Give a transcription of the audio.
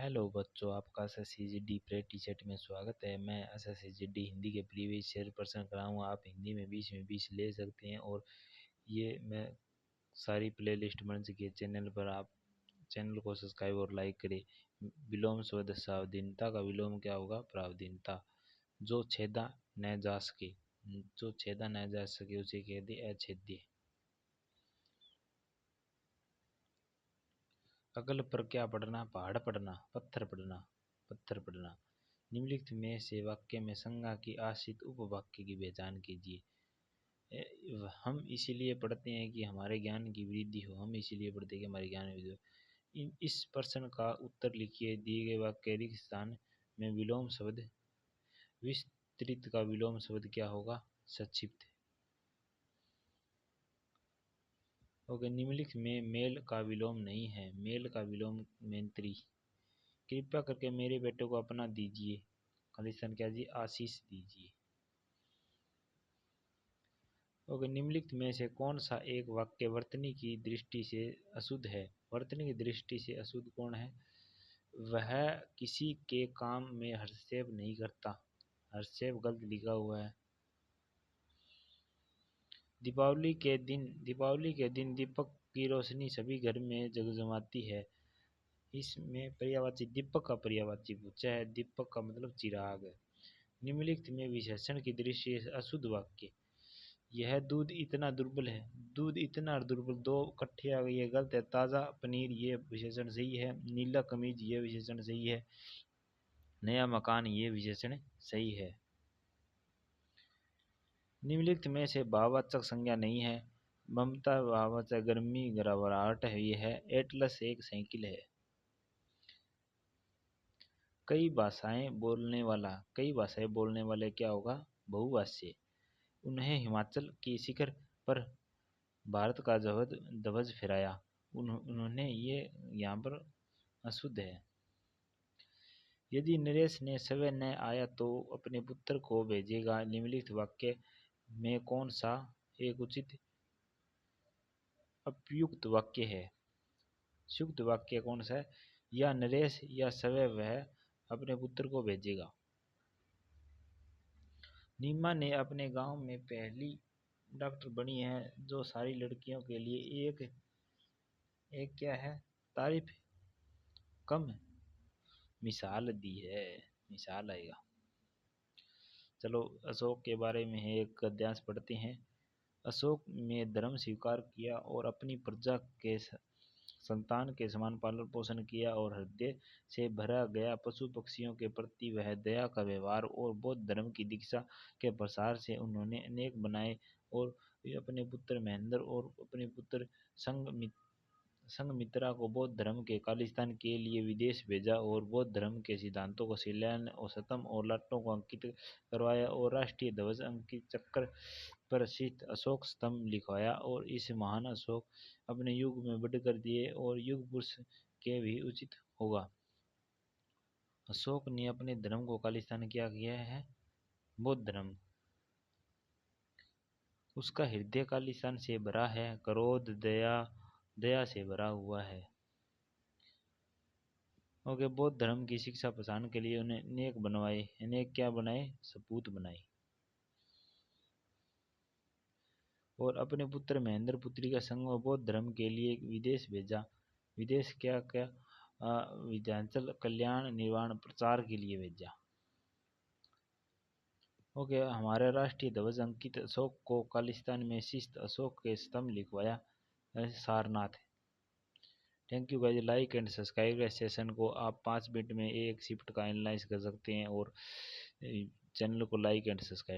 Hello बच्चों, आपका एसएससीजीडी pray T set में स्वागत है। मैं एसएससीजीडी हिंदी के प्रीवियस ईयर प्रश्न कराऊंगा। आप हिंदी में 20 में 20 ले सकते हैं और ये मैं सारी प्लेलिस्ट बन चुकी है चैनल पर। आप चैनल को सब्सक्राइब और लाइक करें। विलोम शब्द सावधानता का विलोम क्या होगा? प्रावधानता। जो छेदा न जा सके, जो छेदा न जा सके उसे कहते अछेद्य। अगल पर क्या पढ़ना? पहाड़ पढ़ना, पत्थर पढ़ना, पत्थर पढ़ना। निम्नलिखित में से वाक्य में संज्ञा की आश्रित उपवाक्य की पहचान कीजिए। हम इसीलिए पढ़ते हैं कि हमारे ज्ञान की वृद्धि हो। हम इसीलिए पढ़ते हैं कि हमारे ज्ञान में वृद्धि हो। इस प्रश्न का उत्तर लिखिए। दिए गए वाक्य रिक्त स्थान में विलोम शब्द विस्तृत का विलोम शब्द क्या होगा? संक्षिप्त। ओके, निम्नलिखित में मेल का विलोम नहीं है। मेल का विलोम मैत्री। कृपया करके मेरे बेटे को अपना दीजिए। खालिस्तान क्या जी? आशीष दीजिए। ओके, निम्नलिखित में से कौन सा एक वाक्य वर्तनी की दृष्टि से अशुद्ध है? वर्तनी की दृष्टि से अशुद्ध कौन है? वह किसी के काम में हस्तक्षेप नहीं करता। हस्तक्षेप गलत लिखा हुआ है। दीपावली के दिन दीपक की रोशनी सभी घर में जगमगाती है। इसमें पर्यायवाची दीपक का पर्यायवाची पूछा है। दीपक का मतलब चिराग है। निम्नलिखित में विशेषण की दृष्टि से अशुद्ध वाक्य। यह दूध इतना दुर्बल है। दूध इतना दुर्बल दो इकट्ठे आ गई है, गलत है। ताज़ा पनीर ये विशेषण सही है। नीला कमीज ये विशेषण सही है। नया मकान ये विशेषण सही है। निम्नलिखित में से भाववाचक संज्ञा नहीं है। ममता भाववाचक गर्मी घबराहट है। यह है एटलस एक साइकिल है। कई भाषाएं बोलने वाले क्या होगा? बहुभाषी। उन्हें हिमाचल की शिखर पर भारत का ध्वज फहराया। उन्होंने ये यहाँ पर अशुद्ध है। यदि नरेश ने समय न आया तो अपने पुत्र को भेजेगा। निम्नलिखित वाक्य में कौन सा एक उचित उपयुक्त वाक्य है? सुक्त वाक्य कौन सा है? या नरेश या समय वह अपने पुत्र को भेजेगा। नीमा ने अपने गांव में पहली डॉक्टर बनी है जो सारी लड़कियों के लिए एक क्या है? तारीफ कम मिसाल दी है। मिसाल आएगा। चलो अशोक के बारे में है एक गद्यांश पढ़ते हैं। अशोक ने धर्म स्वीकार किया और अपनी प्रजा के संतान के समान पालन पोषण किया और हृदय से भरा गया पशु पक्षियों के प्रति वह दया का व्यवहार और बौद्ध धर्म की दीक्षा के प्रसार से उन्होंने अनेक बनाए और अपने पुत्र महेंद्र और अपने पुत्र संघमित्रा को बौद्ध धर्म के खालिस्तान के लिए विदेश भेजा और बौद्ध धर्म के सिद्धांतों को शिलान्यास और शतम और लाटों को अंकित करवाया और राष्ट्रीय ध्वज अंकित चक्र पर स्थित अशोक स्तंभ लिखवाया। और इस महान अशोक अपने युग में बढ़कर दिए और युग पुरुष के भी उचित होगा। अशोक ने अपने धर्म को खालिस्तान क्या किया है? बौद्ध धर्म। उसका हृदय खालिस्तान से भरा है। क्रोध दया से भरा हुआ है। ओके, बौद्ध धर्म की शिक्षा प्रसारण के लिए उन्हें अनेक बनवाए। अनेक क्या बनाए? सपूत बनाए। और अपने पुत्र महेंद्र पुत्री का संग बौद्ध धर्म के लिए विदेश भेजा। विदेश क्या क्या? विद्यांचल कल्याण निर्वाण प्रचार के लिए भेजा। ओके, हमारे राष्ट्रीय ध्वज अंकित अशोक को खालिस्तान में शिस्त अशोक के स्तंभ लिखवाया Sarnath. Thank you guys. Like and subscribe. इस सेशन को आप 5 मिनट में एक शिफ्ट का एनालाइज कर सकते हैं और चैनल को लाइक एंड सब्सक्राइब